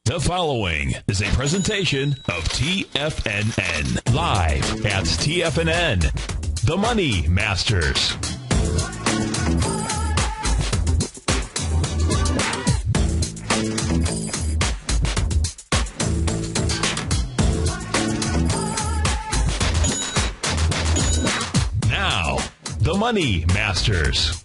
The following is a presentation of TFNN. Live at TFNN, The Money Masters. Now, The Money Masters.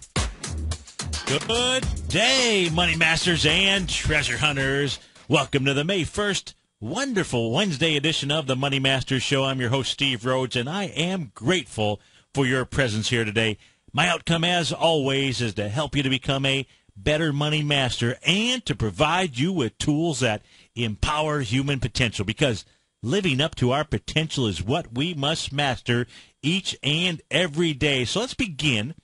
Good day, Money Masters and Treasure Hunters. Welcome to the May 1st wonderful Wednesday edition of the Money Masters Show. I'm your host, Steve Rhodes, and I am grateful for your presence here today. My outcome, as always, is to help you to become a better money master and to provide you with tools that empower human potential, because living up to our potential is what we must master each and every day. So let's begin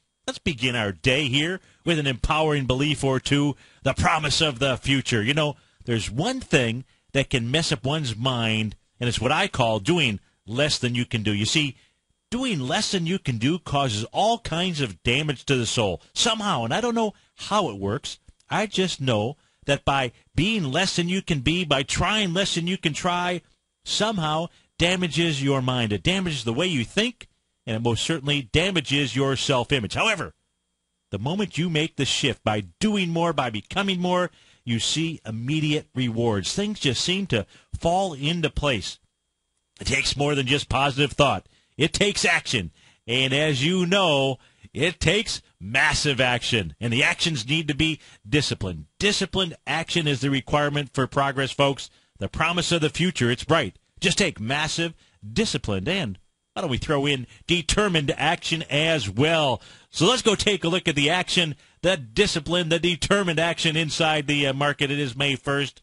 our day here with an empowering belief or two, the promise of the future. You know, there's one thing that can mess up one's mind, and it's what I call doing less than you can do. You see, doing less than you can do causes all kinds of damage to the soul somehow, and I don't know how it works. I just know that by being less than you can be, by trying less than you can try, somehow damages your mind. It damages the way you think, and it most certainly damages your self-image. However, the moment you make the shift by doing more, by becoming more, you see immediate rewards. Things just seem to fall into place. It takes more than just positive thought. It takes action. And as you know, it takes massive action. And the actions need to be disciplined. Disciplined action is the requirement for progress, folks. The promise of the future, it's bright. Just take massive, disciplined, and why don't we throw in determined action as well? So let's go take a look at the action, the discipline, the determined action inside the market. It is May 1st.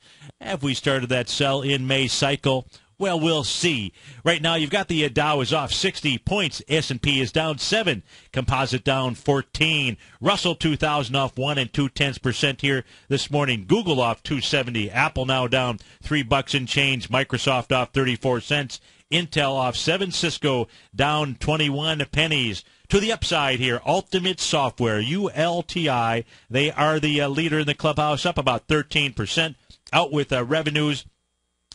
Have we started that sell in May cycle? Well, we'll see. Right now, you've got the Dow is off 60 points. S&P is down 7. Composite down 14. Russell 2000 off 1 2/10% here this morning. Google off 270. Apple now down $3 and change. Microsoft off 34 cents. Intel off 7. Cisco down 21 pennies. To the upside here, Ultimate Software, ULTI, they are the leader in the clubhouse, up about 13%, out with revenues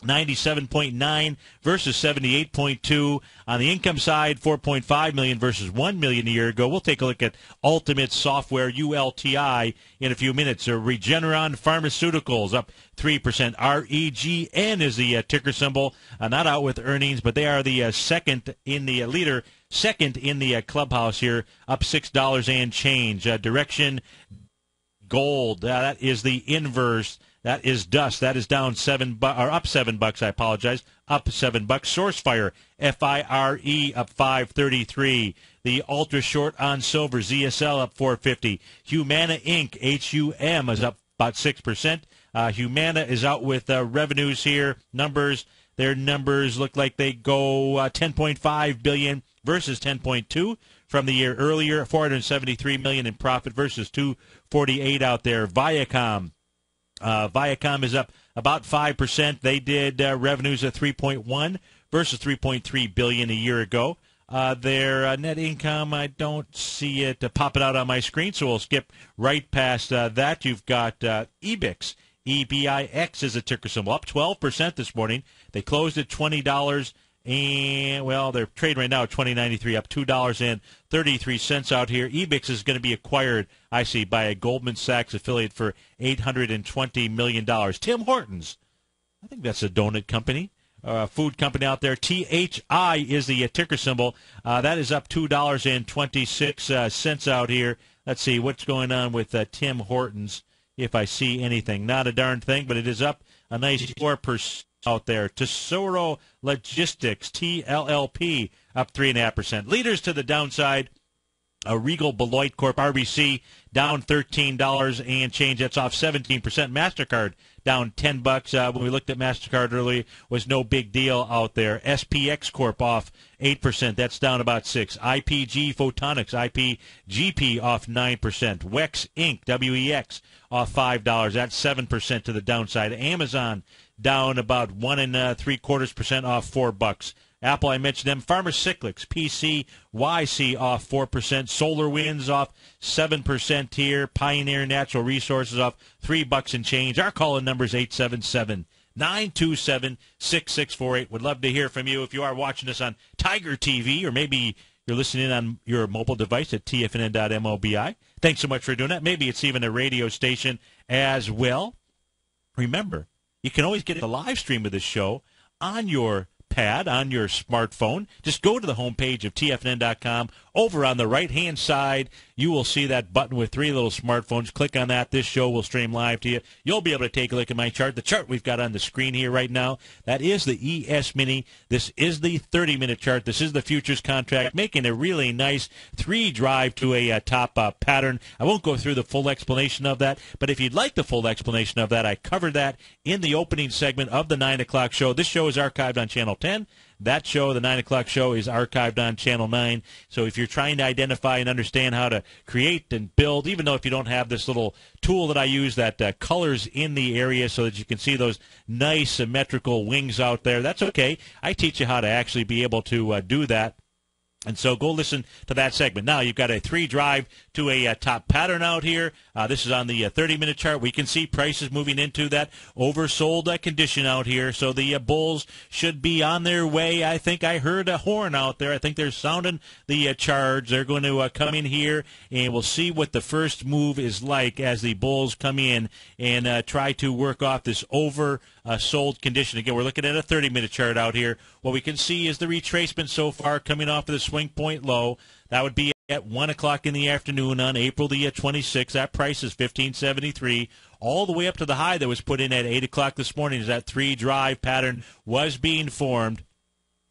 97.9 versus 78.2. On the income side, 4.5 million versus 1 million a year ago. We'll take a look at Ultimate Software, ULTI, in a few minutes. Regeneron Pharmaceuticals up 3%. REGN is the ticker symbol. Not out with earnings, but they are the second in the leader, second in the clubhouse here, up $6 and change. Direction Gold, that is the inverse. That is dust. That is down up $7. I apologize. Up $7. SourceFire, FIRE, up 5.33. The ultra short on silver, ZSL up 4.50. Humana Inc., HUM, is up about 6%. Humana is out with revenues here. Numbers. Their numbers look like they go $10.5 billion versus $10.2 from the year earlier. $473 million in profit versus $248 out there. Viacom is up about 5%. They did revenues of 3.1 versus 3.3 billion a year ago. Their net income, I don't see it popping out on my screen, so we'll skip right past that. You've got EBIX. EBIX is a ticker symbol, up 12% this morning. They closed at $20, and, well, they're trading right now at $20.93, up $2.33 out here. EBIX is going to be acquired, I see, by a Goldman Sachs affiliate for $820 million. Tim Hortons, I think that's a donut company, food company out there. THI is the ticker symbol. That is up $2.26 out here. Let's see what's going on with Tim Hortons, if I see anything. Not a darn thing, but it is up a nice 4% out there. Tesoro Logistics, TLLP, up 3.5%. Leaders to the downside, Regal Beloit Corp, RBC, down $13 and change. That's off 17%. MasterCard down $10. When we looked at MasterCard earlier, was no big deal out there. SPX Corp off 8%. That's down about 6%. IPG Photonics, IPGP off 9%. WEX Inc., WEX, off $5. That's 7% to the downside. Amazon down about 1.75% off $4. Apple, I mentioned them. Pharmacyclics, PCYC off 4%. SolarWinds off 7% here. Pioneer Natural Resources off $3 and change. Our call-in number is 927-6648. Would love to hear from you if you are watching us on Tiger TV, or maybe you're listening on your mobile device at tfnn.mobi. Thanks so much for doing that. Maybe it's even a radio station as well. Remember, you can always get the live stream of this show on your pad, on your smartphone. Just go to the homepage of tfnn.com. Over on the right-hand side, you will see that button with three little smartphones. Click on that. This show will stream live to you. You'll be able to take a look at my chart. The chart we've got on the screen here right now, that is the ES Mini. This is the 30-minute chart. This is the futures contract, making a really nice three-drive to a top pattern. I won't go through the full explanation of that, but if you'd like the full explanation of that, I covered that in the opening segment of the 9 o'clock show. This show is archived on Channel 10. That show, the 9 o'clock show, is archived on Channel 9. So if you're trying to identify and understand how to create and build, even though if you don't have this little tool that I use that colors in the area so that you can see those nice symmetrical wings out there, that's okay. I teach you how to actually be able to do that. And so go listen to that segment. Now you've got a three-drive to a top pattern out here. This is on the 30-minute chart. We can see prices moving into that oversold condition out here. So the bulls should be on their way. I think I heard a horn out there. I think they're sounding the charge. They're going to come in here, and we'll see what the first move is like as the bulls come in and try to work off this oversold condition. Again, we're looking at a 30-minute chart out here. What we can see is the retracement so far coming off of the swing point low. That would be at 1 o'clock in the afternoon on April the 26th. That price is $15.73. All the way up to the high that was put in at 8 o'clock this morning as that three-drive pattern was being formed.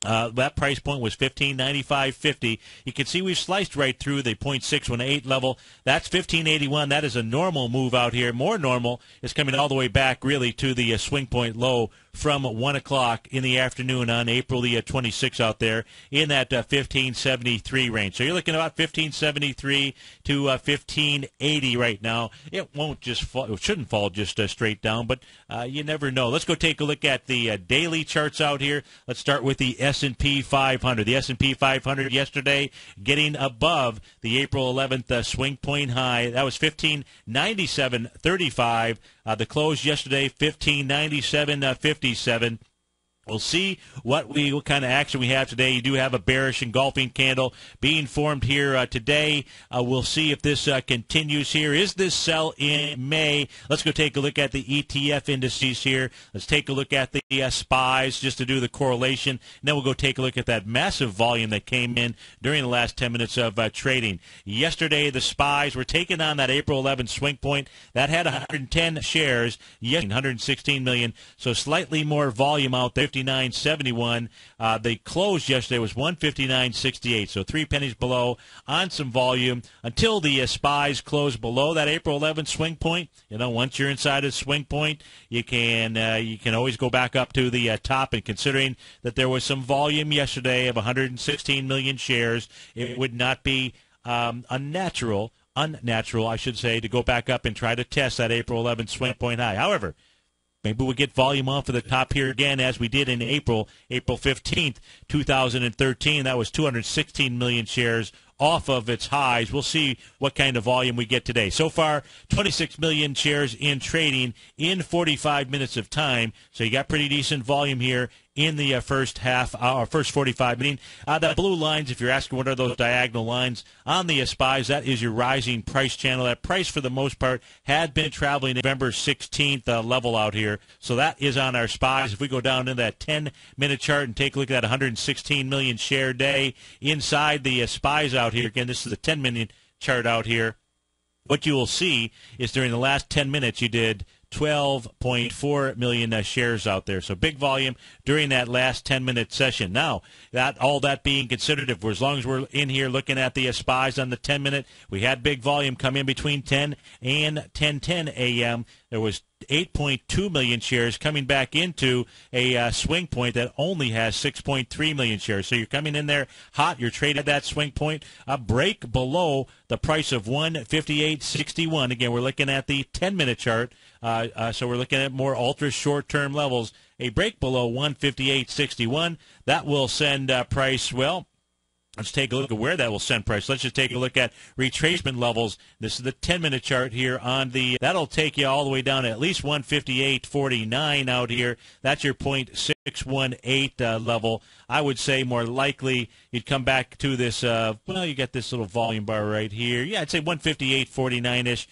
That price point was $15.95.50. You can see we've sliced right through the 0.618 level. That's $15.81. That is a normal move out here. More normal is coming all the way back really to the swing point low from 1 o'clock in the afternoon on April the 26th out there in that 1573 range. So you're looking at about 1573 to 1580 right now. It won't just fall, it shouldn't fall just straight down, but you never know. Let's go take a look at the daily charts out here. Let's start with the S&P 500. The S&P 500 yesterday getting above the April 11th swing point high. That was 1597.35. The close yesterday, 1597.57. We'll see what kind of action we have today. You do have a bearish engulfing candle being formed here today. We'll see if this continues here. Is this sell in May? Let's go take a look at the ETF indices here. Let's take a look at the SPYs just to do the correlation. And then we'll go take a look at that massive volume that came in during the last 10 minutes of trading. Yesterday, the SPYs were taking on that April 11th swing point. That had 110 shares, 116 million, so slightly more volume out there. 59.71. The close yesterday was 159.68, so 3 pennies below on some volume until the SPYs close below that April 11th swing point. You know, once you're inside a swing point, you can always go back up to the top. And considering that there was some volume yesterday of 116 million shares, it would not be unnatural, I should say, to go back up and try to test that April 11th swing point high. However, maybe we'll get volume off of the top here again as we did in April 15th, 2013. That was 216 million shares off of its highs. We'll see what kind of volume we get today. So far, 26 million shares in trading in 45 minutes of time. So you got pretty decent volume here in the first half hour, first 45 minutes. That blue lines, if you're asking what are those diagonal lines on the SPYs, that is your rising price channel. That price, for the most part, had been traveling November 16th level out here. So that is on our SPYs. If we go down to that 10-minute chart and take a look at that 116 million share day inside the SPYs out here, again, this is the 10-minute chart out here. What you will see is during the last 10 minutes, you did 12.4 million shares out there. So big volume during that last 10-minute session. Now, all that being considered, as long as we're in here looking at the SPYs on the 10-minute, we had big volume come in between 10 and 10:10 a.m. There was 8.2 million shares coming back into a swing point that only has 6.3 million shares. So you're coming in there hot. You're trading at that swing point. A break below the price of 158.61. Again, we're looking at the 10-minute chart. So we're looking at more ultra short-term levels. A break below 158.61. That will send price, well, Let's take a look at where that will send price. Let's just take a look at retracement levels. This is the 10-minute chart here on the. That'll take you all the way down to at least 158.49 out here. That's your 0.618 level. I would say more likely you'd come back to this. You get this little volume bar right here. Yeah, I'd say 158.49-ish.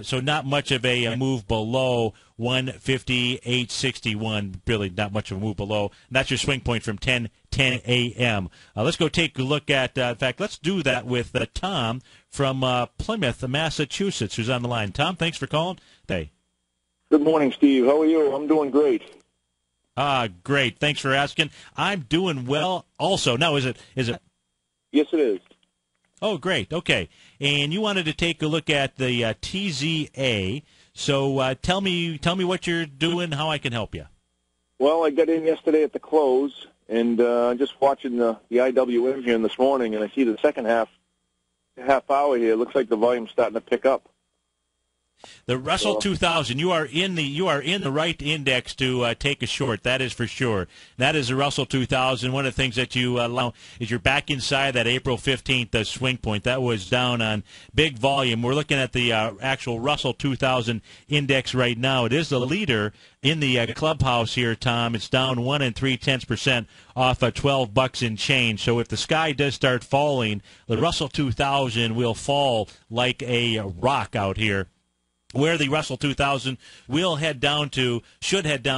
So not much of a move below 158.61. Really not much of a move below. And that's your swing point from 10 a.m. Let's go take a look at, in fact, let's do that with Tom from Plymouth, Massachusetts, who's on the line. Tom, thanks for calling. Hey. Good morning, Steve. How are you? I'm doing great. Great. Thanks for asking. I'm doing well also. Now, is it? Yes, it is. Oh, great. Okay. And you wanted to take a look at the TZA. So tell me what you're doing, how I can help you. Well, I got in yesterday at the close, and just watching the IWM here this morning, and I see the second half hour here. It looks like the volume's starting to pick up. The Russell 2000, you are in the right index to take a short. That is for sure. That is the Russell 2000. One of the things that you allow is you're back inside that April 15th swing point. That was down on big volume. We're looking at the actual Russell 2000 index right now. It is the leader in the clubhouse here, Tom. It's down 1 3/10% off $12 and change. So if the sky does start falling, the Russell 2000 will fall like a rock out here. Where the Russell 2000 should head down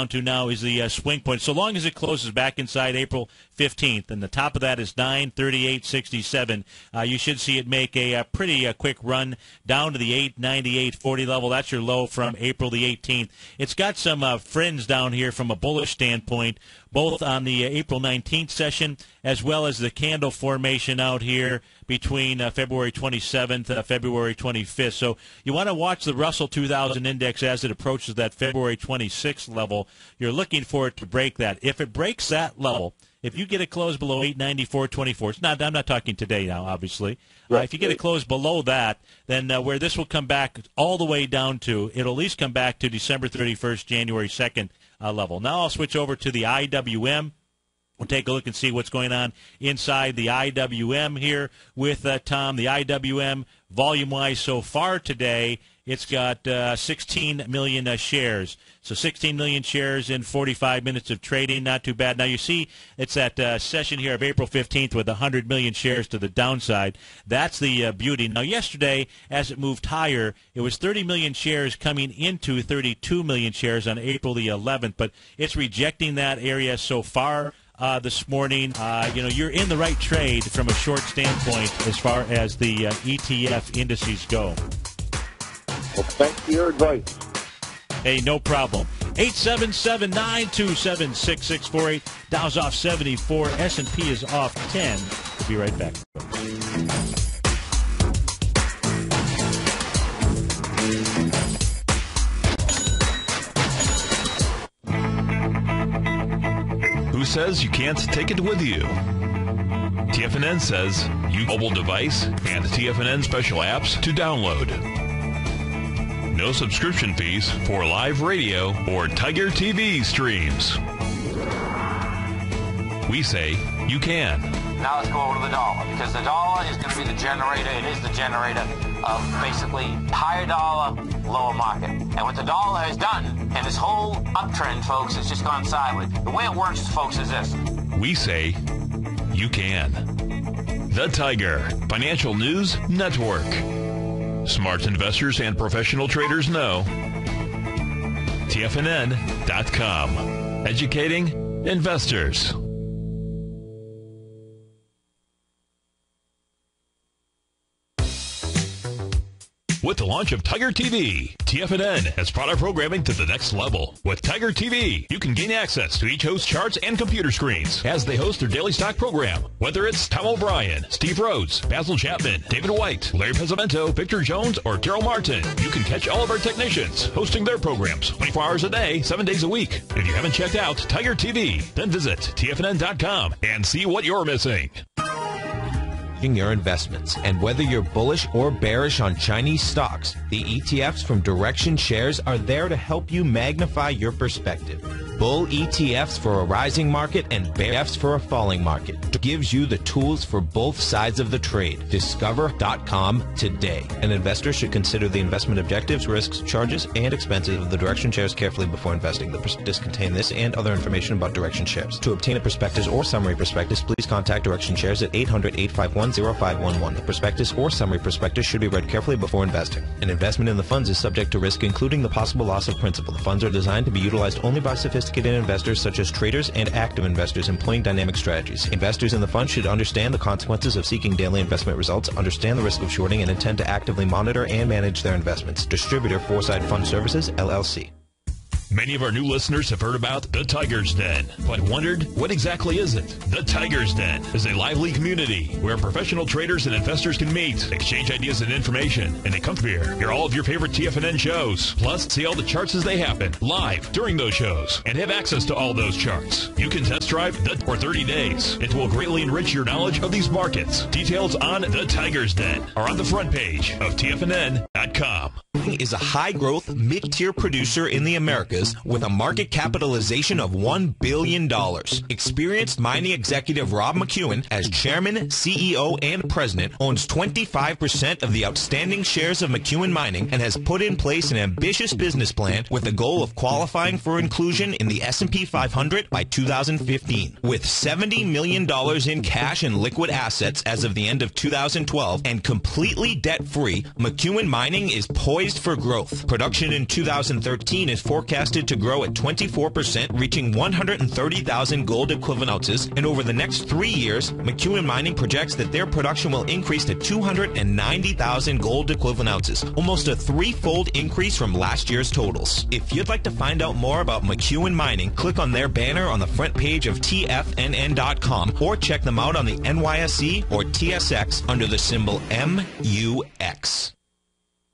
to now is the swing point. So long as it closes back inside April 15th, and the top of that is 938.67, you should see it make a pretty quick run down to the 898.40 level. That's your low from April the 18th. It's got some friends down here from a bullish standpoint, both on the April 19th session as well as the candle formation out here between February 27th, February 25th. So you want to watch the Russell 2000 index as it approaches that February 26th level. You're looking for it to break that. If it breaks that level, if you get it closed below 894.24, I'm not talking today now, obviously. Right. If you get it closed below that, then where this will come back all the way down to, it'll at least come back to December 31st, January 2nd level. Now I'll switch over to the IWM. We'll take a look and see what's going on inside the IWM here with Tom. The IWM, volume-wise so far today, it's got 16 million shares. So 16 million shares in 45 minutes of trading, not too bad. Now you see it's that session here of April 15th with 100 million shares to the downside. That's the beauty. Now yesterday, as it moved higher, it was 30 million shares coming into 32 million shares on April the 11th, but it's rejecting that area so far. This morning, you're in the right trade from a short standpoint as far as the ETF indices go. Well, thanks for your advice. Hey, no problem. 877-927-6648. Dow's off 74. S&P is off 10. We'll be right back. Who says you can't take it with you? TFNN says use mobile device and TFNN special apps to download. No subscription fees for live radio or Tiger TV streams. We say you can. Now let's go over to the dollar, because the dollar is going to be the generator. It is the generator of basically higher dollar, lower market. And what the dollar has done, and this whole uptrend, folks, has just gone sideways. The way it works, folks, is this. We say you can. The Tiger Financial News Network. Smart investors and professional traders know. TFNN.com. Educating investors. With the launch of Tiger TV, TFNN has brought our programming to the next level. With Tiger TV, you can gain access to each host's charts and computer screens as they host their daily stock program. Whether it's Tom O'Brien, Steve Rhodes, Basil Chapman, David White, Larry Pezzavento, Victor Jones, or Daryl Martin, you can catch all of our technicians hosting their programs 24 hours a day, 7 days a week. If you haven't checked out Tiger TV, then visit TFNN.com and see what you're missing. Your investments, and whether you're bullish or bearish on Chinese stocks, the ETFs from Direction Shares are there to help you magnify your perspective. bull ETFs for a rising market and bear ETFs for a falling market. It gives you the tools for both sides of the trade. Discover.com today. An investor should consider the investment objectives, risks, charges, and expenses of the Direction shares carefully before investing. The prospectus contain this and other information about Direction shares. To obtain a prospectus or summary prospectus, please contact Direction shares at 800-851-0511. The prospectus or summary prospectus should be read carefully before investing. An investment in the funds is subject to risk, including the possible loss of principal. The funds are designed to be utilized only by sophisticated investors such as traders and active investors employing dynamic strategies. Investors in the fund should understand the consequences of seeking daily investment results, understand the risk of shorting, and intend to actively monitor and manage their investments. Distributor Foresight Fund Services, LLC. Many of our new listeners have heard about the Tiger's Den, but wondered, what exactly is it? The Tiger's Den is a lively community where professional traders and investors can meet, exchange ideas and information, and they come here, hear all of your favorite TFNN shows, plus see all the charts as they happen, live during those shows, and have access to all those charts. You can test drive the for 30 days. It will greatly enrich your knowledge of these markets. Details on the Tiger's Den are on the front page of TFNN.com. Is a high-growth, mid-tier producer in the Americas with a market capitalization of $1 billion. Experienced mining executive Rob McEwen, as chairman, CEO, and president, owns 25% of the outstanding shares of McEwen Mining and has put in place an ambitious business plan with the goal of qualifying for inclusion in the S&P 500 by 2015. With $70 million in cash and liquid assets as of the end of 2012 and completely debt-free, McEwen Mining is poised for growth. Production in 2013 is forecasted to grow at 24%, reaching 130,000 gold equivalent ounces, and over the next 3 years, McEwen Mining projects that their production will increase to 290,000 gold equivalent ounces, almost a threefold increase from last year's totals. If you'd like to find out more about McEwen Mining, click on their banner on the front page of TFNN.com or check them out on the NYSE or TSX under the symbol MUX.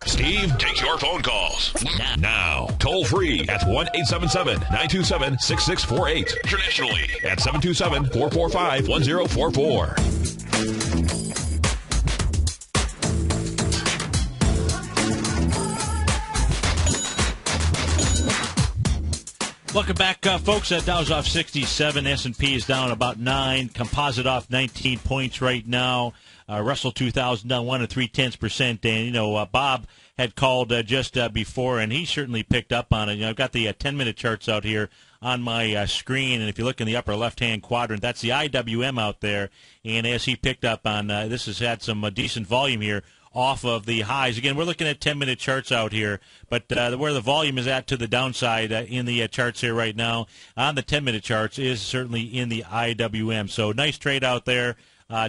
Steve takes your phone calls now. Toll free at 1-877-927-6648. Internationally at 727-445-1044. Welcome back, folks. Dow's off 67. S&P is down about 9. Composite off 19 points right now. Russell 2000 down 1 3/10%. And, Bob had called just before, and he certainly picked up on it. I've got the 10-minute charts out here on my screen, and if you look in the upper left-hand quadrant, that's the IWM out there. And as he picked up on, this has had some decent volume here off of the highs. Again, we're looking at 10-minute charts out here, but where the volume is at to the downside in the charts here right now on the 10-minute charts is certainly in the IWM. So nice trade out there,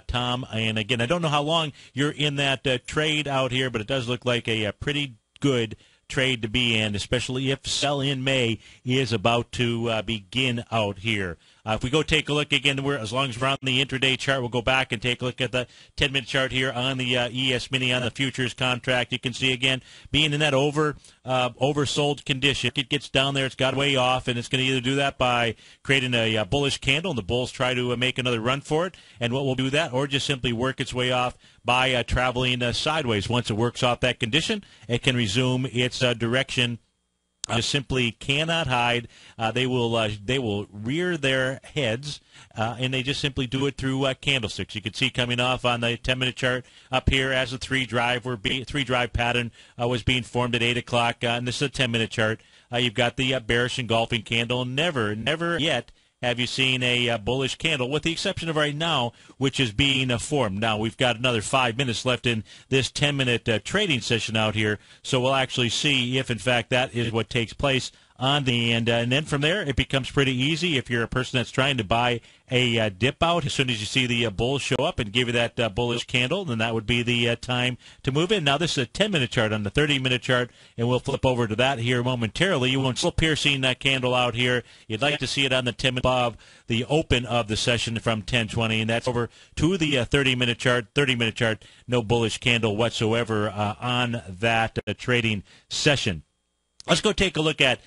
Tom. And again, I don't know how long you're in that trade out here, but it does look like a pretty good trade to be in, especially if sell in May is about to begin out here. If we go take a look again, as long as we're on the intraday chart, we'll go back and take a look at the 10-minute chart here on the ES Mini on the futures contract. You can see again being in that oversold condition. It gets down there, it's got way off, and it's going to either do that by creating a bullish candle, and the bulls try to make another run for it, and what will do that, or just simply work its way off by traveling sideways. Once it works off that condition, it can resume its direction. Just simply cannot hide. They will rear their heads, and they just simply do it through candlesticks. You can see coming off on the 10-minute chart up here as the three-drive pattern was being formed at 8 o'clock, and this is a 10-minute chart. You've got the bearish engulfing candle. Never yet have you seen a bullish candle, with the exception of right now, which is being formed. Now, we've got another 5 minutes left in this 10-minute trading session out here, so we'll actually see if, in fact, that is what takes place on the end. And then from there, it becomes pretty easy if you're a person that's trying to buy a dip out. As soon as you see the bulls show up and give you that bullish candle, then that would be the time to move in. Now, this is a 10-minute chart on the 30-minute chart, and we'll flip over to that here momentarily. You won't still piercing that candle out here. You'd like to see it on the 10-minute above the open of the session from 10:20, and that's over to the 30-minute chart. 30-minute chart, no bullish candle whatsoever on that trading session. Let's go take a look at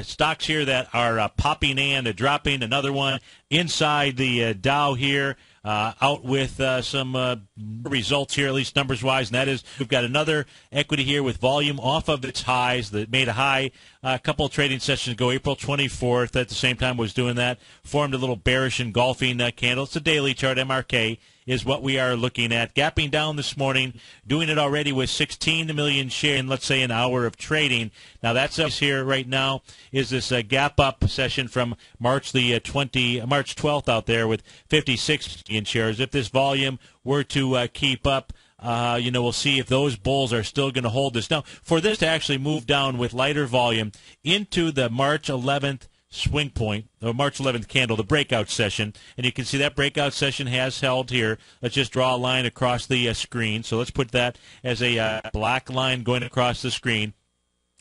Stocks here that are popping and dropping. Another one inside the Dow here. Out with some results here, at least numbers-wise, and that is we've got another equity here with volume off of its highs that made a high a couple of trading sessions ago, April 24th. At the same time was doing that, formed a little bearish engulfing candle. It's a daily chart, MRK is what we are looking at. Gapping down this morning, doing it already with 16 million shares in, let's say, an hour of trading. Now, that's us here right now is this gap up session from March 12th out there with 56 million shares. If this volume were to keep up, we'll see if those bulls are still going to hold this. Now, for this to actually move down with lighter volume into the March 11th swing point, or March 11th candle, the breakout session, and you can see that breakout session has held here. Let's just draw a line across the screen. So let's put that as a black line going across the screen.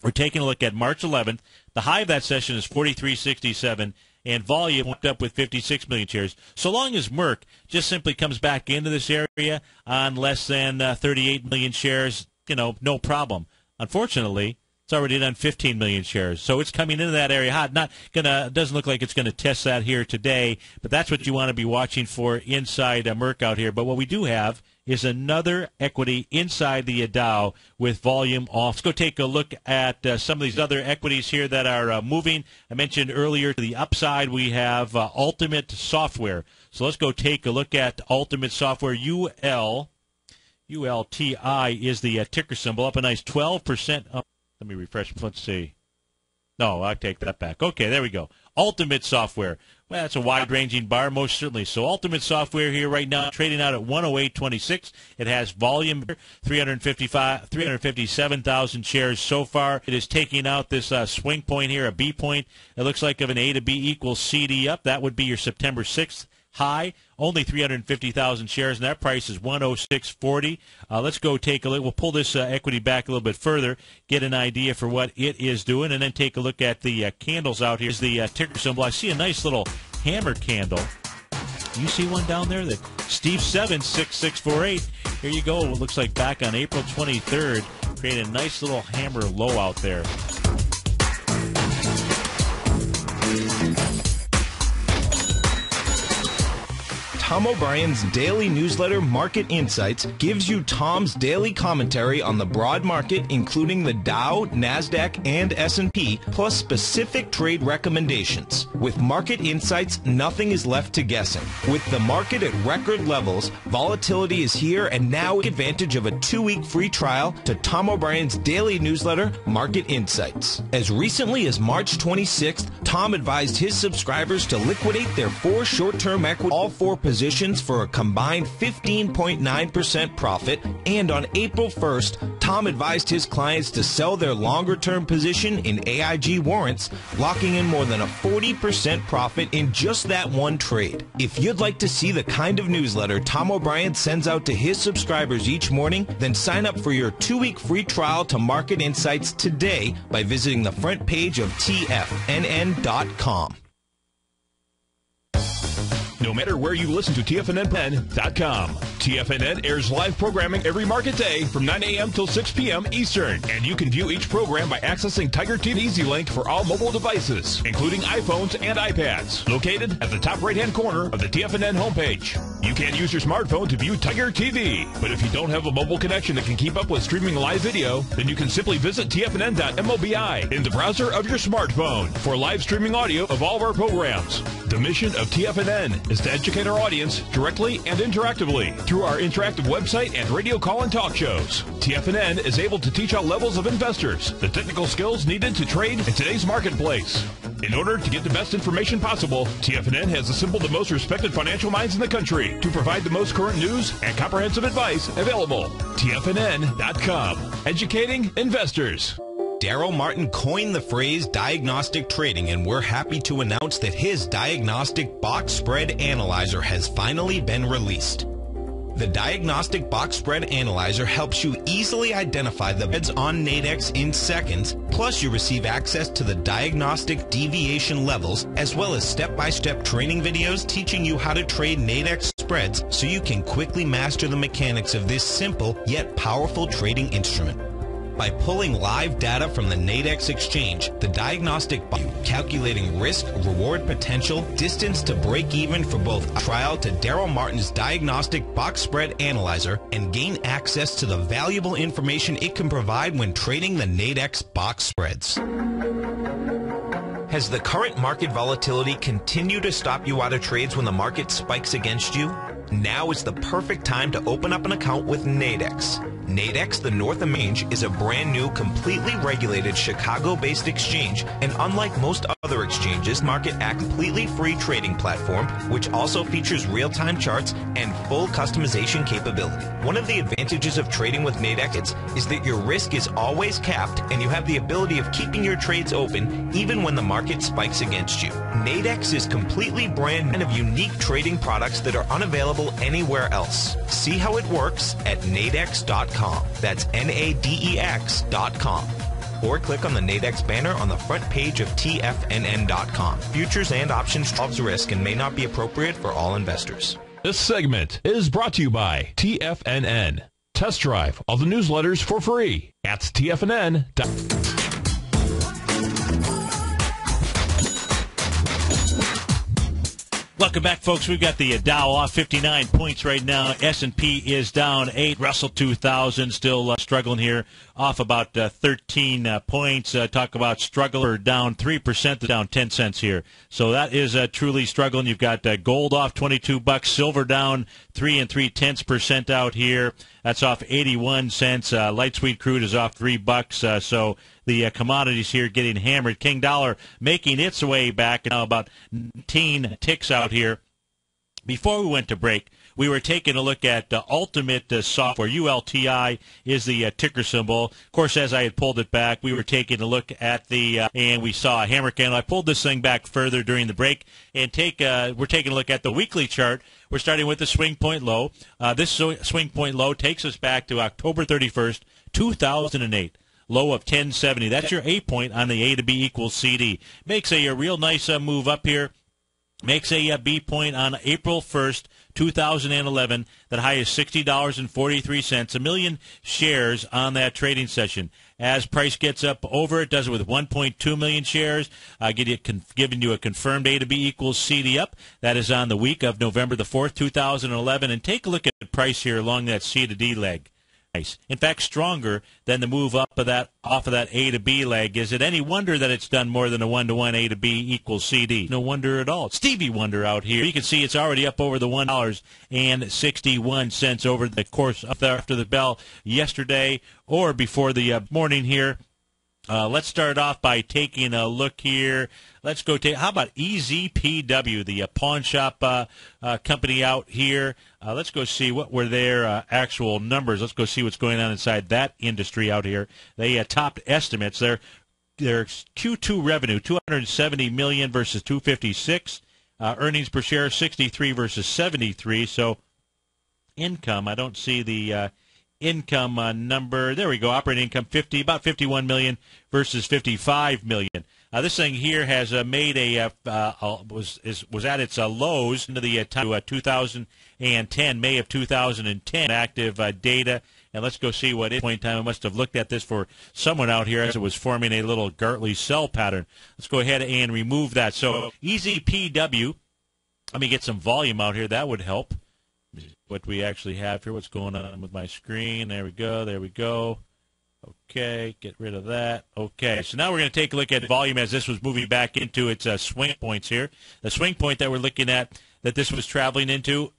We're taking a look at March 11th. The high of that session is 43.67, and volume went up with 56 million shares. So long as Merck just simply comes back into this area on less than 38 million shares, no problem. Unfortunately, it's already done 15 million shares, so it's coming into that area hot. Doesn't look like it's going to test that here today, but that's what you want to be watching for inside Merck out here. But what we do have is another equity inside the Dow with volume off. Let's go take a look at some of these other equities here that are moving. I mentioned earlier to the upside we have Ultimate Software. So let's go take a look at Ultimate Software. ULTI is the ticker symbol, up a nice 12% up. Let me refresh. Let's see. No, I'll take that back. Okay, there we go. Ultimate Software. Well, that's a wide-ranging bar, most certainly. So Ultimate Software here right now, trading out at 108.26. It has volume, 357,000 shares so far. It is taking out this swing point here, a B point. It looks like of an A to B equals CD up. That would be your September 6th high. Only 350,000 shares, and that price is 106.40. Let's go take a look. We'll pull this equity back a little bit further, get an idea for what it is doing, and then take a look at the candles out here. Here's the ticker symbol. I see a nice little hammer candle. You see one down there? That Steve 76648. Here you go. It looks like back on April 23rd, created a nice little hammer low out there. Tom O'Brien's daily newsletter, Market Insights, gives you Tom's daily commentary on the broad market, including the Dow, NASDAQ, and S&P, plus specific trade recommendations. With Market Insights, nothing is left to guessing. With the market at record levels, volatility is here, and now take advantage of a 2-week free trial to Tom O'Brien's daily newsletter, Market Insights. As recently as March 26th, Tom advised his subscribers to liquidate their 4 short-term equity, all 4 positions for a combined 15.9% profit, and on April 1st, Tom advised his clients to sell their longer-term position in AIG warrants, locking in more than a 40% profit in just that one trade. If you'd like to see the kind of newsletter Tom O'Brien sends out to his subscribers each morning, then sign up for your 2-week free trial to Market Insights today by visiting the front page of TFNN.com. No matter where you listen to TFNN.com. TFNN airs live programming every market day from 9 a.m. till 6 p.m. Eastern. And you can view each program by accessing Tiger TV Easy Link for all mobile devices, including iPhones and iPads, located at the top right-hand corner of the TFNN homepage. You can use your smartphone to view Tiger TV, but if you don't have a mobile connection that can keep up with streaming live video, then you can simply visit TFNN.mobi in the browser of your smartphone for live streaming audio of all of our programs. The mission of TFNN is to educate our audience directly and interactively through our interactive website and radio call and talk shows. TFNN is able to teach all levels of investors the technical skills needed to trade in today's marketplace. In order to get the best information possible, TFNN has assembled the most respected financial minds in the country to provide the most current news and comprehensive advice available. TFNN.com. Educating investors. Daryl Martin coined the phrase diagnostic trading, and we're happy to announce that his diagnostic box spread analyzer has finally been released. The Diagnostic Box Spread Analyzer helps you easily identify the bets on Nadex in seconds, plus you receive access to the diagnostic deviation levels, as well as step-by-step training videos teaching you how to trade Nadex spreads so you can quickly master the mechanics of this simple yet powerful trading instrument. By pulling live data from the Nadex exchange, the diagnostic calculating risk, reward potential, distance to break even for both trial to Daryl Martin's diagnostic box spread analyzer, and gain access to the valuable information it can provide when trading the Nadex box spreads. Has the current market volatility continued to stop you out of trades when the market spikes against you? Now is the perfect time to open up an account with Nadex. Nadex, the North Exchange, is a brand new, completely regulated Chicago-based exchange, and unlike most other exchanges, market a completely free trading platform, which also features real-time charts and full customization capability. One of the advantages of trading with Nadex is that your risk is always capped, and you have the ability of keeping your trades open even when the market spikes against you. Nadex is completely brand new and of unique trading products that are unavailable anywhere else. See how it works at nadex.com. That's NADEX.com. Or click on the Nadex banner on the front page of TFNN.com. Futures and options involves risk and may not be appropriate for all investors. This segment is brought to you by TFNN. Test drive all the newsletters for free at TFNN.com. Welcome back, folks. We've got the Dow off 59 points right now. S&P is down 8. Russell 2000 still struggling here, off about 13 points. Talk about struggle, or down 3%, down 10 cents here. So that is truly struggling. You've got gold off $22, silver down 3 3/10% out here. That's off 81 cents. Light sweet crude is off $3. So the commodities here getting hammered. King dollar making its way back, now about 19 ticks out here. Before we went to break, we were taking a look at Ultimate Software. ULTI is the ticker symbol. Of course, as I had pulled it back, we were taking a look at and we saw a hammer candle. I pulled this thing back further during the break, and we're taking a look at the weekly chart. We're starting with the swing point low. This swing point low takes us back to October 31st, 2008. Low of 1070. That's your A point on the A to B equals CD. Makes a real nice move up here. Makes a B point on April 1st, 2011. That high is $60.43. 1 million shares on that trading session. As price gets up over, it does it with 1.2 million shares, giving you a confirmed A to B equals CD up. That is on the week of November the 4th, 2011. And take a look at the price here along that C to D leg. Nice. In fact, stronger than the move up of that off of that A to B leg. Is it any wonder that it's done more than a 1-to-1 A to B equals CD? No wonder at all. Stevie Wonder out here. You can see it's already up over the $1.61 over the course up there after the bell yesterday or before the morning here. Let's start off by taking a look here. Let's go how about EZPW, the pawn shop company out here. Let's go see what were their actual numbers. Let's go see what's going on inside that industry out here. They topped estimates. Their Q2 revenue, $270 million versus $256. Earnings per share, 63 versus 73. So income, I don't see the income number. There we go. Operating income about $51 million versus $55 million. This thing here has made was at its lows into the 2010, May of 2010 active data. And let's go see what point in time. I must have looked at this for someone out here as it was forming a little Gartley cell pattern. Let's go ahead and remove that. So EZPW, let me get some volume out here. That would help. What we actually have here, what's going on with my screen. There we go. Okay, get rid of that. Okay, so now we're going to take a look at volume as this was moving back into its swing points here. The swing point that we're looking at, that this was traveling into,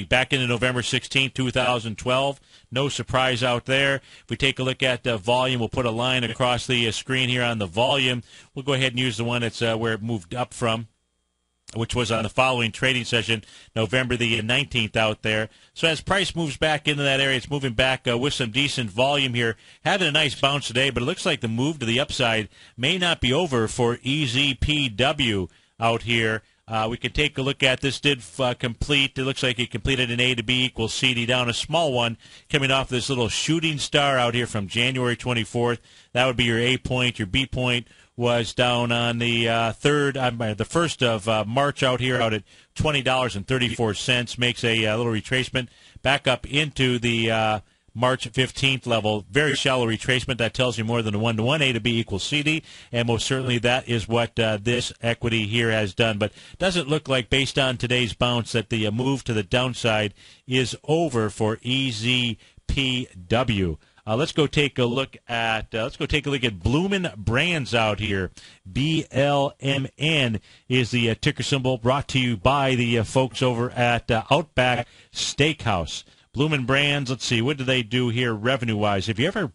back into November 16, 2012. No surprise out there. If we take a look at volume, we'll put a line across the screen here on the volume. We'll go ahead and use the one that's where it moved up from, which was on the following trading session, November the 19th out there. So as price moves back into that area, it's moving back with some decent volume here. Having a nice bounce today, but it looks like the move to the upside may not be over for EZPW out here. We can take a look at this. Did complete. It looks like it completed an A to B equals CD down, a small one coming off this little shooting star out here from January 24th. That would be your A point. Your B point was down on the the 1st of March out here out at $20.34. Makes a little retracement back up into the March 15th level. Very shallow retracement. That tells you more than a 1-to-1. A to B equals CD, and most certainly that is what this equity here has done. But doesn't look like, based on today's bounce, that the move to the downside is over for EZPW. Let's go take a look at Bloomin' Brands out here. BLMN is the ticker symbol, brought to you by the folks over at Outback Steakhouse. Bloomin' Brands. Let's see, what do they do here revenue-wise? Have you ever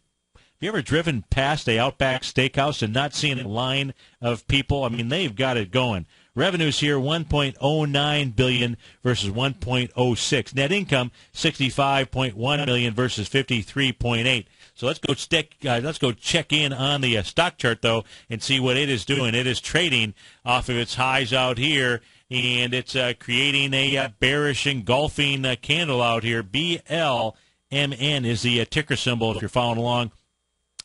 driven past a Outback Steakhouse and not seen a line of people? I mean, they've got it going. Revenues here, $1.09 billion versus $1.06. Net income, $65.1 million versus $53.8. So let's go check in on the stock chart, though, and see what it is doing. It is trading off of its highs out here, and it's creating a bearish engulfing candle out here. BLMN is the ticker symbol if you're following along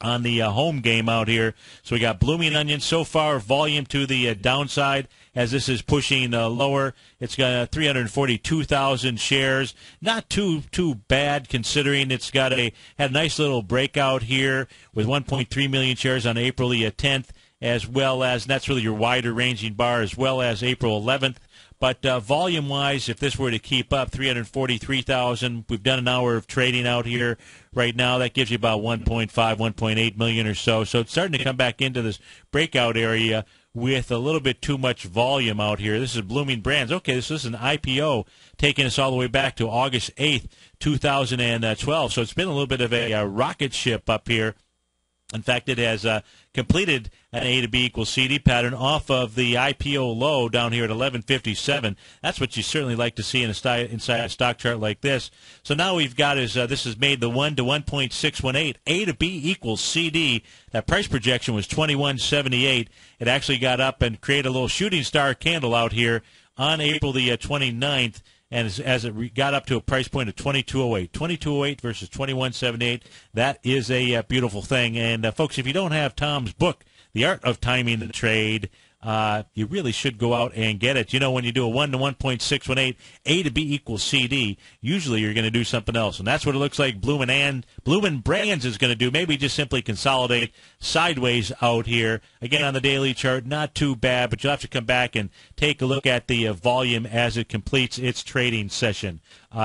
on the home game out here. So we got blooming onions so far, volume to the downside as this is pushing lower. It's got 342,000 shares. Not too bad considering it's had a nice little breakout here with 1.3 million shares on April the 10th, as well as, and that's really your wider ranging bar, as well as April 11th. But volume-wise, if this were to keep up, 343,000. We've done an hour of trading out here right now. That gives you about 1.5, 1.8 million or so. So it's starting to come back into this breakout area with a little bit too much volume out here. This is Blooming Brands. Okay, this is an IPO taking us all the way back to August 8th, 2012. So it's been a little bit of a rocket ship up here. In fact, it has completed an A to B equals CD pattern off of the IPO low down here at 1157. That's what you certainly like to see inside a stock chart like this. So now we've got this has made the 1 to 1.618. A to B equals CD. That price projection was 2178. It actually got up and created a little shooting star candle out here on April the 29th. And as it got up to a price point of 2208, 2208 versus 2178, that is a beautiful thing. And folks, if you don't have Tom's book, The Art of Timing the Trade, you really should go out and get it. You know, when you do a 1 to 1.618, A to B equals CD, usually you're going to do something else. And that's what it looks like Bloomin' Brands is going to do. Maybe just simply consolidate sideways out here. Again, on the daily chart, not too bad, but you'll have to come back and take a look at the volume as it completes its trading session.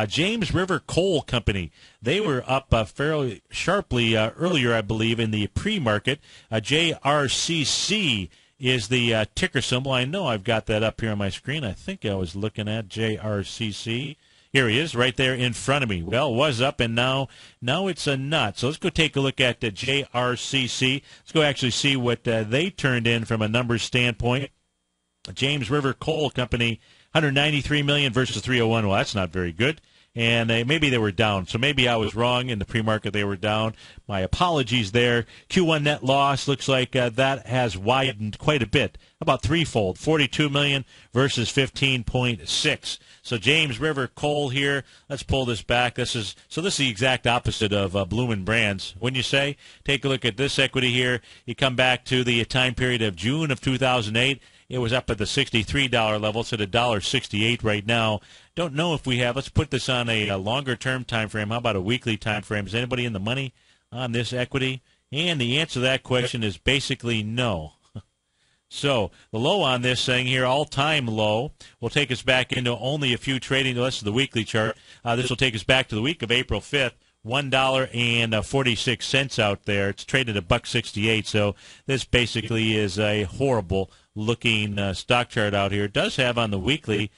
James River Coal Company, they were up fairly sharply earlier, I believe, in the pre-market. JRCC is the ticker symbol. I know I've got that up here on my screen. I think I was looking at JRCC. Here he is, right there in front of me. Well, it was up, and now it's a nut. So let's go take a look at the JRCC. Let's go actually see what they turned in from a numbers standpoint. James River Coal Company, 193 million versus 301. Well, that's not very good. And maybe they were down. So maybe I was wrong in the pre-market. They were down. My apologies there. Q1 net loss looks like that has widened quite a bit, about threefold, 42 million versus 15.6. So James River Coal here. Let's pull this back. This is the exact opposite of Bloomin' Brands. When you say, take a look at this equity here, you come back to the time period of June of 2008. It was up at the $63 level. It's at $1.68 right now. Don't know if we have. Let's put this on a longer-term time frame. How about a weekly time frame? Is anybody in the money on this equity? And the answer to that question is basically no. So the low on this thing here, all-time low, will take us back into only a few trading. This is the weekly chart. This will take us back to the week of April 5th. $1.46 out there. It's traded at $1.68. So this basically is a horrible-looking stock chart out here. It does have on the weekly.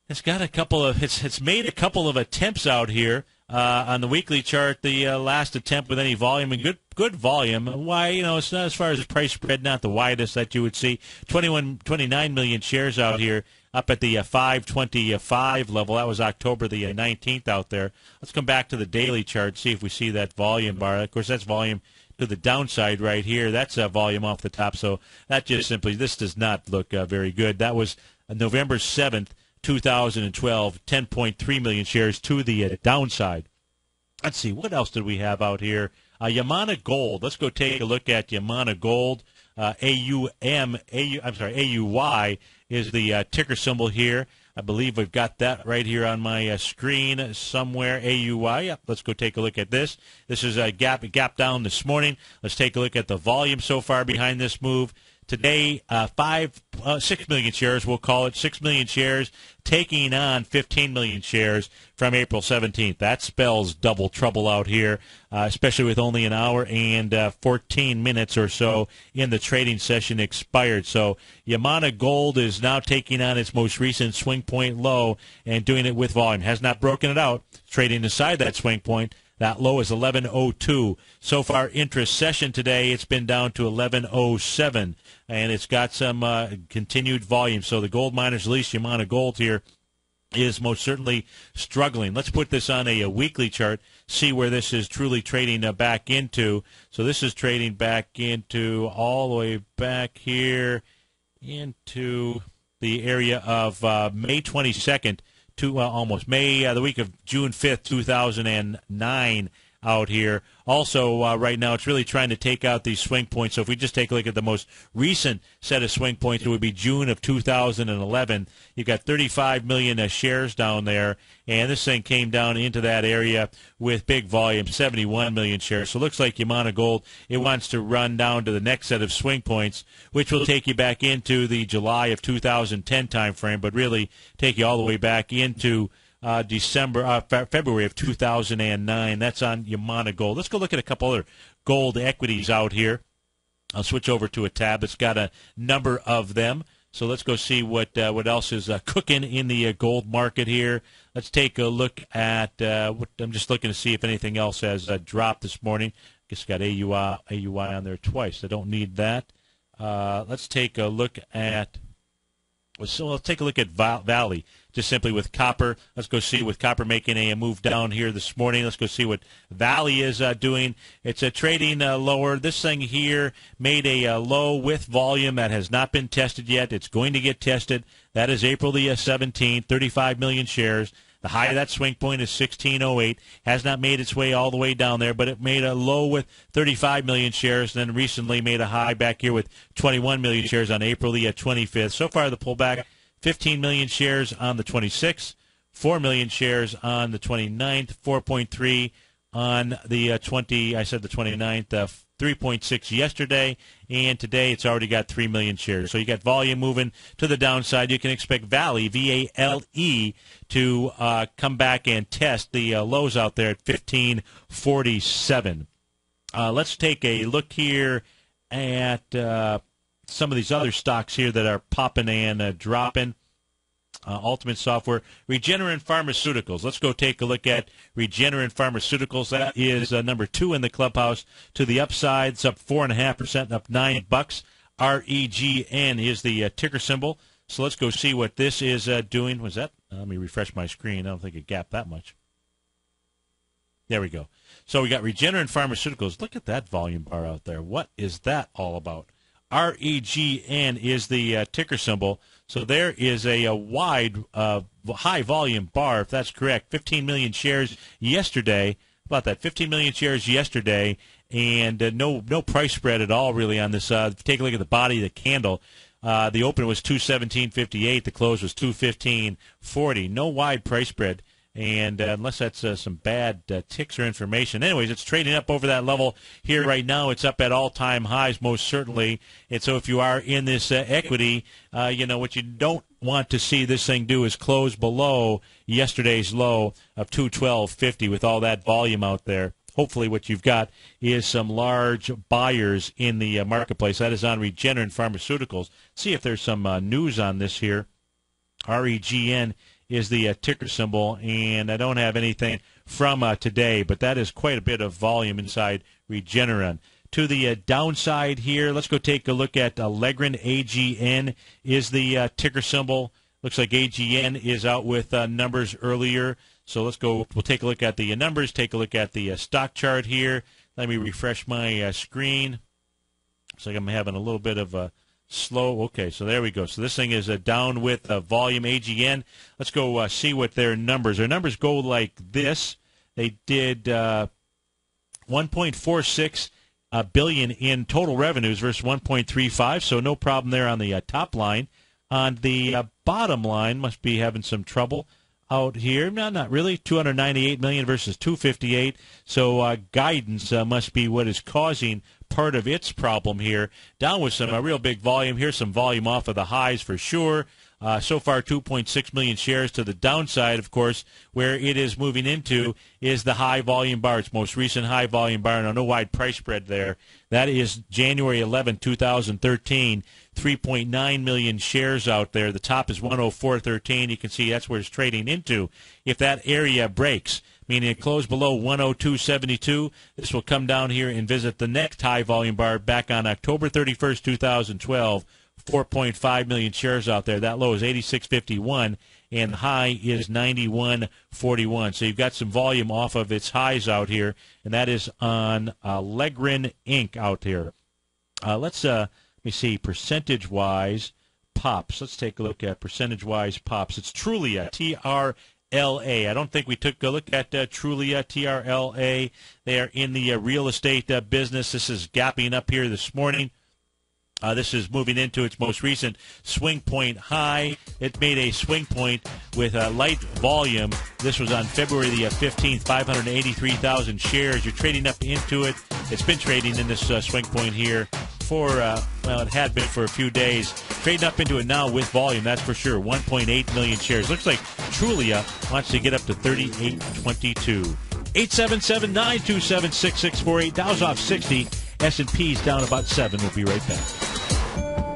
It's got a couple of. It's made a couple of attempts out here on the weekly chart. The last attempt with any volume and good volume. Why, it's not as far as price spread, not the widest that you would see. 29 million shares out here. Up at the 525 level. That was October the 19th out there. Let's come back to the daily chart, see if we see that volume bar. Of course, that's volume to the downside right here. That's volume off the top. So that just simply, this does not look very good. That was November 7th, 2012, 10.3 million shares to the downside. Let's see, what else did we have out here? Yamana Gold. Let's go take a look at Yamana Gold. AUY is the ticker symbol here. I believe we've got that right here on my screen somewhere. AUI. Yep, let's go take a look at this. This is a gap down this morning. Let's take a look at the volume so far behind this move. Today, 6 million shares, we'll call it 6 million shares, taking on 15 million shares from April 17th. That spells double trouble out here, especially with only an hour and 14 minutes or so in the trading session expired. So Yamana Gold is now taking on its most recent swing point low and doing it with volume. Has not broken it out, trading inside that swing point. That low is 11.02. So far, intra-session today, it's been down to 11.07, and it's got some continued volume. So the gold miners, at least Yamana Gold here, is most certainly struggling. Let's put this on a weekly chart, see where this is truly trading back into. So this is trading back into all the way back here into the area of May 22nd. Almost May, the week of June 5th, 2009 out here. Also, right now, it's really trying to take out these swing points. So if we just take a look at the most recent set of swing points, it would be June of 2011. You've got 35 million shares down there, and this thing came down into that area with big volume, 71 million shares. So it looks like Yamana Gold, it wants to run down to the next set of swing points, which will take you back into the July of 2010 time frame, but really take you all the way back into February of 2009. That's on Yamana Gold. Let's go look at a couple other gold equities out here. I'll switch over to a tab that's got a number of them. So let's go see what else is cooking in the gold market here. Let's take a look at I'm just looking to see if anything else has dropped this morning. I guess got AUI on there twice. I don't need that. Let's take a look at. So let's take a look at Valley, just simply with copper. Let's go see with copper making a move down here this morning. Let's go see what Valley is doing. It's trading lower. This thing here made a low with volume that has not been tested yet. It's going to get tested. That is April the 17th, 35 million shares. The high of that swing point is 16.08. Has not made its way all the way down there, but it made a low with 35 million shares, and then recently made a high back here with 21 million shares on April the 25th. So far, the pullback, 15 million shares on the 26th, 4 million shares on the 29th, 4.3 on the 29th, 3.6 yesterday, and today it's already got 3 million shares. So you got volume moving to the downside. You can expect Valley, V-A-L-E, to come back and test the lows out there at 15.47. Let's take a look here at some of these other stocks here that are popping and dropping. Ultimate Software, Regeneron Pharmaceuticals. Let's go take a look at Regeneron Pharmaceuticals. That is number 2 in the clubhouse to the upside. It's up 4.5%, up $9. REGN is the ticker symbol. So let's go see what this is doing. Was that? Let me refresh my screen. I don't think it gapped that much. There we go. So we got Regeneron Pharmaceuticals. Look at that volume bar out there. What is that all about? REGN is the ticker symbol. So there is a wide, high volume bar, if that's correct. 15 million shares yesterday. About that, 15 million shares yesterday, and no price spread at all really on this. Take a look at the body of the candle. The open was 217.58. The close was 215.40. No wide price spread. And unless that's some bad ticks or information. Anyways, it's trading up over that level here right now. It's up at all-time highs, most certainly. And so if you are in this equity, what you don't want to see this thing do is close below yesterday's low of 212.50 with all that volume out there. Hopefully what you've got is some large buyers in the marketplace. That is on Regeneron Pharmaceuticals. See if there's some news on this here. REGN is the ticker symbol, and I don't have anything from today, but that is quite a bit of volume inside Regeneron. To the downside here, let's go take a look at Allegrin. AGN is the ticker symbol. Looks like AGN is out with numbers earlier, so let's go. We'll take a look at the numbers, take a look at the stock chart here. Let me refresh my screen. Looks like I'm having a little bit of a slow. Okay, so there we go. So this thing is down with volume. AGN. Let's go see what their numbers. Their numbers go like this. They did 1.46 billion in total revenues versus 1.35. So no problem there on the top line. on the bottom line. Must be having some trouble out here. No, not really. 298 million versus 258. So guidance must be what is causing part of its problem here. Down with some real big volume. Here's some volume off of the highs for sure. So far, 2.6 million shares to the downside, of course. Where it is moving into is the high volume bar. Its most recent high volume bar. Now, no wide price spread there. That is January 11, 2013. 3.9 million shares out there. The top is 104.13. You can see that's where it's trading into. If that area breaks, meaning it closed below 102.72, this will come down here and visit the next high volume bar back on October 31st, 2012. 4.5 million shares out there. That low is 86.51, and the high is 91.41. So you've got some volume off of its highs out here, and that is on Legrin Inc. out here. Let me see, percentage-wise pops. Let's take a look at percentage-wise pops. It's Trulia, TRLA. I don't think we took a look at Trulia, TRLA. They are in the real estate business. This is gapping up here this morning. This is moving into its most recent swing point high. It made a swing point with light volume. This was on February the 15th, 583,000 shares. You're trading up into it. It's been trading in this swing point here for, well, it had been for a few days. Trading up into it now with volume, that's for sure. 1.8 million shares. Looks like Trulia wants to get up to 38.22. 877-927-6648. Dow's off 60. S&P's down about 7. We'll be right back.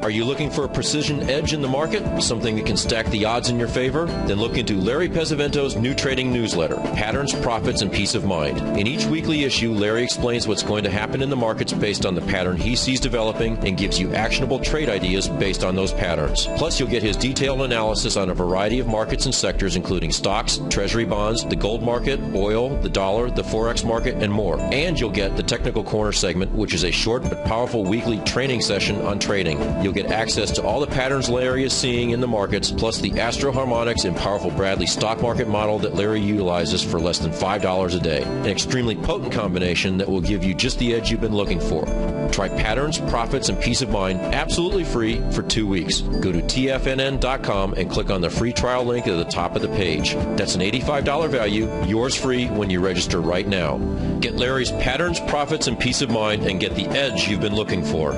Are you looking for a precision edge in the market? Something that can stack the odds in your favor? Then look into Larry Pesavento's new trading newsletter, Patterns, Profits, and Peace of Mind. In each weekly issue, Larry explains what's going to happen in the markets based on the pattern he sees developing and gives you actionable trade ideas based on those patterns. Plus, you'll get his detailed analysis on a variety of markets and sectors, including stocks, treasury bonds, the gold market, oil, the dollar, the forex market, and more. And you'll get the Technical Corner segment, which is a short but powerful weekly training session on trading. You'll get access to all the patterns Larry is seeing in the markets, plus the Astro Harmonics and powerful Bradley stock market model that Larry utilizes for less than $5 a day. An extremely potent combination that will give you just the edge you've been looking for. Try Patterns, Profits, and Peace of Mind absolutely free for 2 weeks. Go to tfnn.com and click on the free trial link at the top of the page. That's an $85 value, yours free when you register right now. Get Larry's Patterns, Profits, and Peace of Mind and get the edge you've been looking for.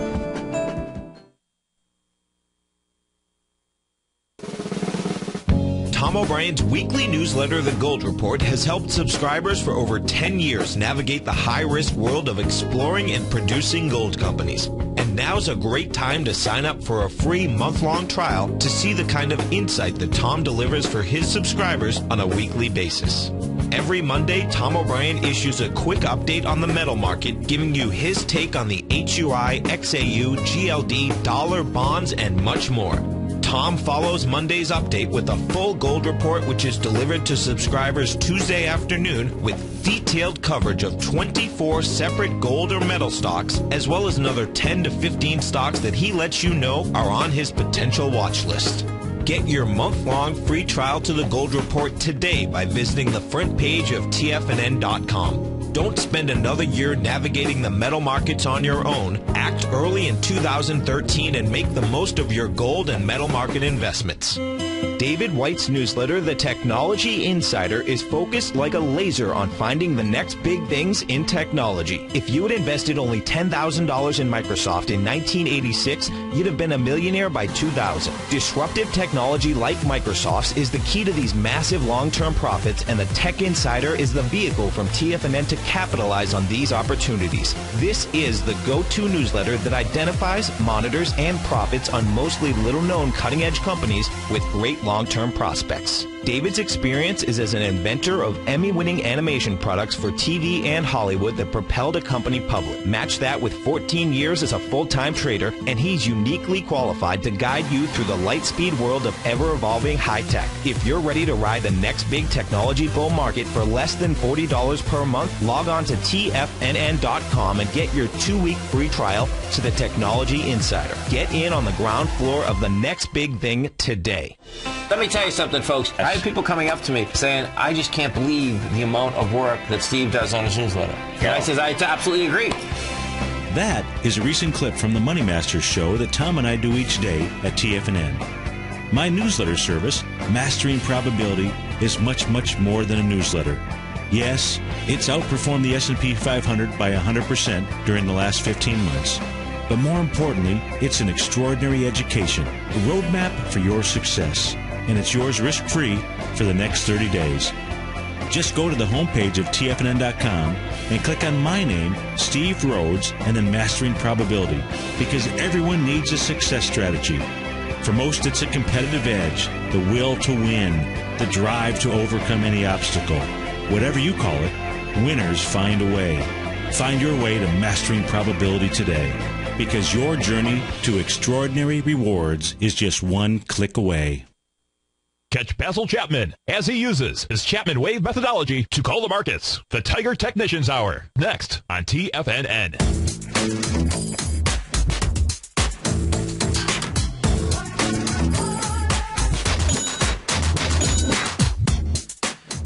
Tom O'Brien's weekly newsletter, The Gold Report, has helped subscribers for over 10 years navigate the high-risk world of exploring and producing gold companies. And now's a great time to sign up for a free month-long trial to see the kind of insight that Tom delivers for his subscribers on a weekly basis. Every Monday, Tom O'Brien issues a quick update on the metal market, giving you his take on the HUI, XAU, GLD, dollar, bonds, and much more. Tom follows Monday's update with a full gold report, which is delivered to subscribers Tuesday afternoon with detailed coverage of 24 separate gold or metal stocks, as well as another 10 to 15 stocks that he lets you know are on his potential watch list. Get your month-long free trial to the Gold Report today by visiting the front page of tfnn.com. Don't spend another year navigating the metal markets on your own. Act early in 2013 and make the most of your gold and metal market investments. David White's newsletter, The Technology Insider, is focused like a laser on finding the next big things in technology. If you had invested only $10,000 in Microsoft in 1986, you'd have been a millionaire by 2000. Disruptive technology like Microsoft's is the key to these massive long-term profits, and the Tech Insider is the vehicle from TFNN to capitalize on these opportunities. This is the go-to newsletter that identifies, monitors, and profits on mostly little-known cutting-edge companies with great long-term prospects. David's experience is as an inventor of Emmy-winning animation products for TV and Hollywood that propelled a company public. Match that with 14 years as a full-time trader, and he's uniquely qualified to guide you through the light-speed world of ever-evolving high-tech. If you're ready to ride the next big technology bull market for less than $40 per month, log on to tfnn.com and get your 2-week free trial to the Technology Insider. Get in on the ground floor of the next big thing today. Let me tell you something, folks. I have people coming up to me saying, I just can't believe the amount of work that Steve does on his newsletter. And I says, I absolutely agree. That is a recent clip from the Money Masters show that Tom and I do each day at TFNN. My newsletter service, Mastering Probability, is much, much more than a newsletter. Yes, it's outperformed the S&P 500 by 100% during the last 15 months. But more importantly, it's an extraordinary education, a roadmap for your success. And it's yours risk-free for the next 30 days. Just go to the homepage of TFNN.com and click on my name, Steve Rhodes, and then Mastering Probability, because everyone needs a success strategy. For most, it's a competitive edge, the will to win, the drive to overcome any obstacle. Whatever you call it, winners find a way. Find your way to Mastering Probability today, because your journey to extraordinary rewards is just one click away. Catch Basil Chapman as he uses his Chapman Wave methodology to call the markets. The Tiger Technicians Hour, next on TFNN.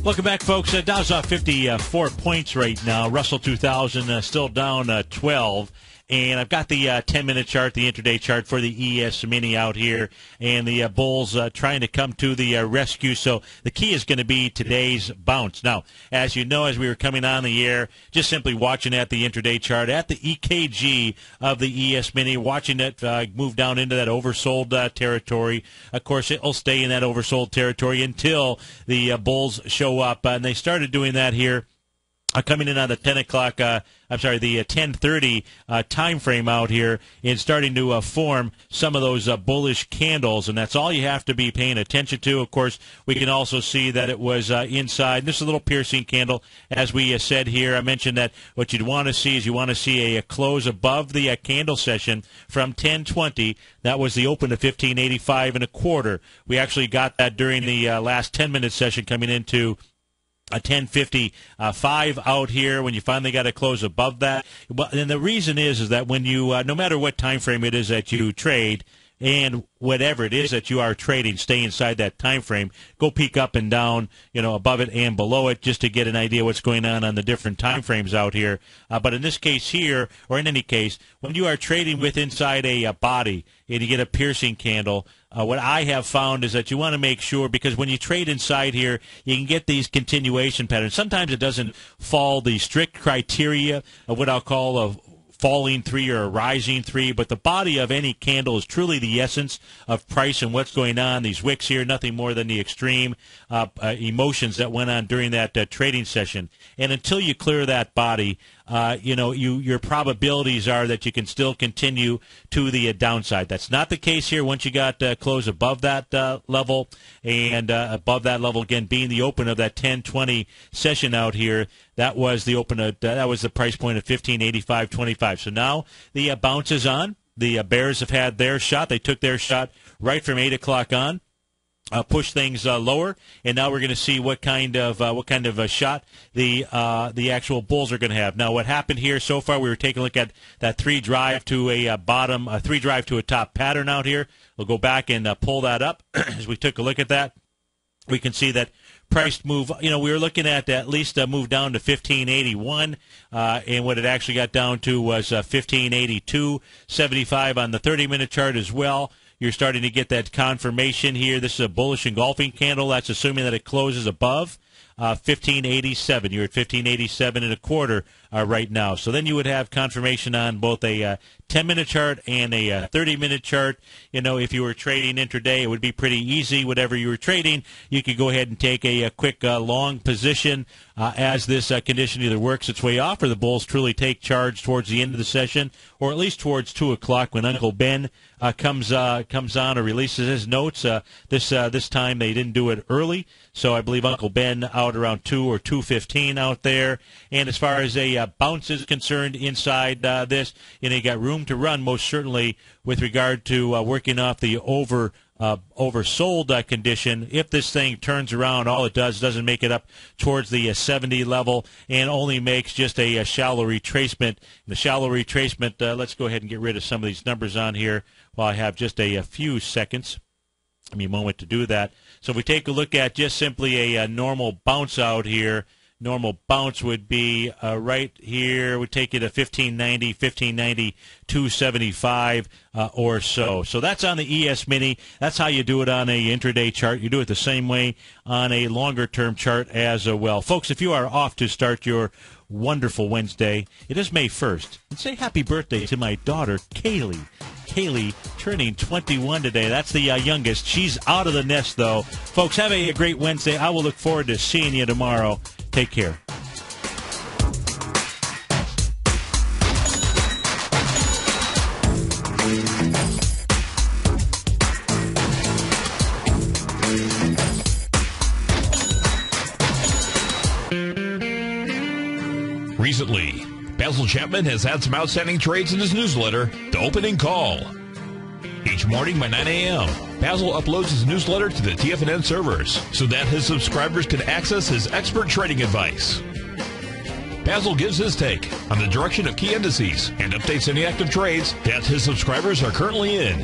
Welcome back, folks. Dow's off 54 points right now. Russell 2000 still down 12. And I've got the 10-minute chart, the intraday chart for the ES Mini out here, and the bulls trying to come to the rescue. So the key is going to be today's bounce. Now, as you know, as we were coming on the air, just simply watching at the intraday chart, at the EKG of the ES Mini, watching it move down into that oversold territory. Of course, it will stay in that oversold territory until the bulls show up, and they started doing that here. Coming in on the 10 o'clock, the 10:30 time frame out here, and starting to form some of those bullish candles, and that's all you have to be paying attention to. Of course, we can also see that it was inside. This is a little piercing candle, as we said here. I mentioned that what you'd want to see is you want to see a close above the candle session from 10:20. That was the open to 15.85 1/4. We actually got that during the last 10-minute session coming into a 10.55 out here when you finally got to close above that. And the reason is that when you, no matter what time frame it is that you trade, and whatever it is that you are trading, stay inside that time frame. Go peek up and down, above it and below it, just to get an idea what's going on the different time frames out here. But in this case here, or in any case, when you are trading with inside a body and you get a piercing candle, what I have found is that you want to make sure, because when you trade inside here, you can get these continuation patterns. Sometimes it doesn't fall the strict criteria of what I'll call a falling three or a rising three, but the body of any candle is truly the essence of price and what's going on. These wicks here, nothing more than the extreme emotions that went on during that trading session. And until you clear that body, your probabilities are that you can still continue to the downside. That's not the case here once you got close above that level, and above that level again being the open of that 10:20 session out here. That was the open. That was the price point of 15.8525. So now the bounce is on. The Bears have had their shot. They took their shot right from 8 o'clock on. Push things lower, and now we're going to see what kind of a shot the actual bulls are going to have. Now, what happened here so far? We were taking a look at that 3 drive to a bottom, 3 drive to a top pattern out here. We'll go back and pull that up. As we took a look at that, we can see that price move. We were looking at least a move down to 15.81, and what it actually got down to was 15.82.75 on the 30-minute chart as well. You're starting to get that confirmation here. This is a bullish engulfing candle. That's assuming that it closes above 15.87. You're at 15.87 1/4 right now. So then you would have confirmation on both a 10-minute chart and a 30-minute chart. If you were trading intraday, it would be pretty easy. Whatever you were trading, you could go ahead and take a quick long position as this condition either works its way off or the bulls truly take charge towards the end of the session, or at least towards 2 o'clock when Uncle Ben comes on or releases his notes. This time they didn't do it early, so I believe Uncle Ben out around 2 or 2:15 out there. And as far as a bounce is concerned inside this, you got room to run most certainly with regard to working off the oversold condition. If this thing turns around, all it doesn't make it up towards the 70 level and only makes just a shallow retracement. The shallow retracement, let's go ahead and get rid of some of these numbers on here while I have just a few seconds. Give me a moment to do that. So if we take a look at just simply a normal bounce out here, normal bounce would be right here. We take it to 1590, 275 or so. So that's on the ES Mini. That's how you do it on a intraday chart. You do it the same way on a longer-term chart as well. Folks, if you are off to start your wonderful Wednesday, it is May 1st. And say happy birthday to my daughter, Kaylee. Kaylee turning 21 today. That's the youngest. She's out of the nest, though. Folks, have a great Wednesday. I will look forward to seeing you tomorrow. Take care. Recently, Basil Chapman has had some outstanding trades in his newsletter, The Opening Call. Each morning by 9 a.m., Basil uploads his newsletter to the TFNN servers so that his subscribers can access his expert trading advice. Basil gives his take on the direction of key indices and updates any active trades that his subscribers are currently in.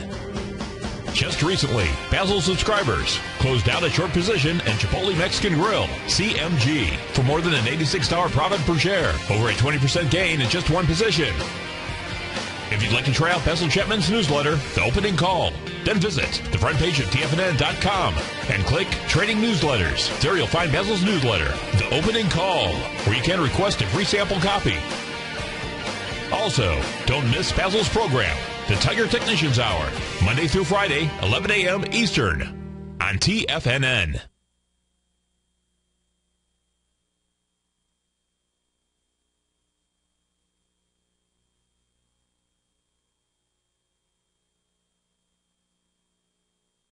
Just recently, Basil subscribers closed out a short position in Chipotle Mexican Grill, CMG, for more than an $86 profit per share, over a 20% gain in just one position. If you'd like to try out Basil Chapman's newsletter, The Opening Call, then visit the front page of TFNN.com and click Trading Newsletters. There you'll find Basil's newsletter, The Opening Call, where you can request a free sample copy. Also, don't miss Basil's program, The Tiger Technicians Hour, Monday through Friday, 11 a.m. Eastern, on TFNN.